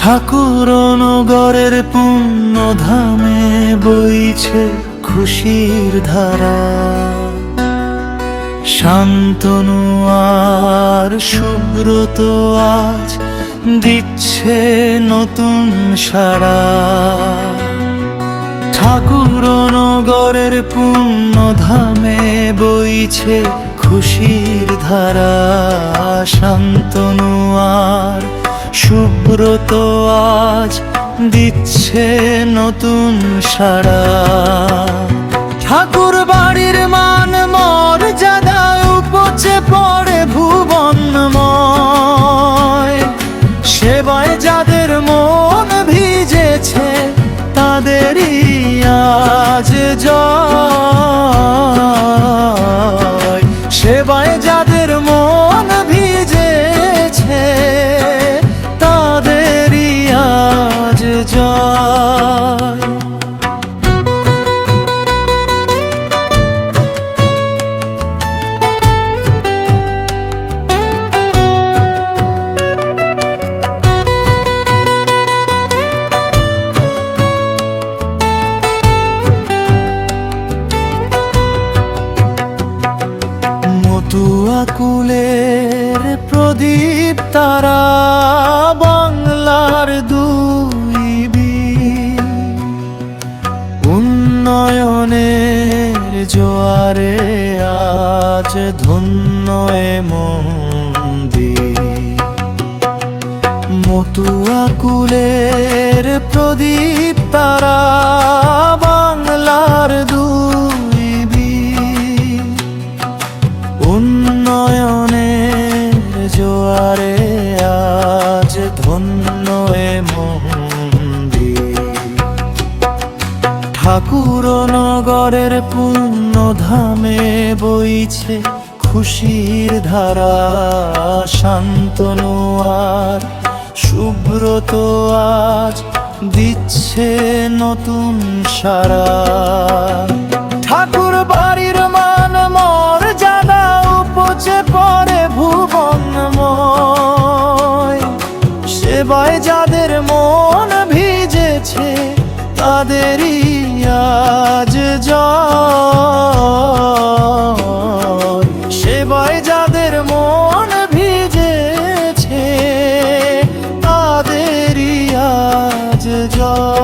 ঠাকুর নগরের পুণ্য ধামে বইছে খুশির ধারা। শান্তনু আর সুব্রত আজ দিচ্ছে নতুন সাড়া। ঠাকুর নগরের পুণ্য ধামে বইছে খুশির ধারা। শান্তনু আর সুব্রত আজ দিচ্ছে নতুন সাড়া। ঠাকুর বাড়ির মান মর্যাদা উপচে পড়ে ভুবনময়। সেবায় যাদের মন ভিজেছে তাদেরই আজ জয়। সেবায় যাদের মন ভিজেছে তাদেরই আজ জয়। মতুয়াকুলের প্রদীপ তারা বাংলার দুই বীর। উন্নয়নের জোয়ারে আজ ধন্য এ মন্দির। মতুয়াকুলের প্রদীপ তারা বাংলার দুই বীর। উন্নয়নের জোয়ারে আজ ধন্য এ মন্দির। ঠাকুর নগরের পুণ্য ধামে বইছে খুশির ধারা। শান্তনু আর সুব্রত আজ দিচ্ছে নতুন সাড়া। ঠাকুর বাড়ির মান মর্যাদা উপচে পড়ে ভুবনময়। সেবায় যাদের মন ভিজেছে তাদেরই আজ জয়। সেবায় যাদের মন ভিজেছে তাদেরই আজ জয়।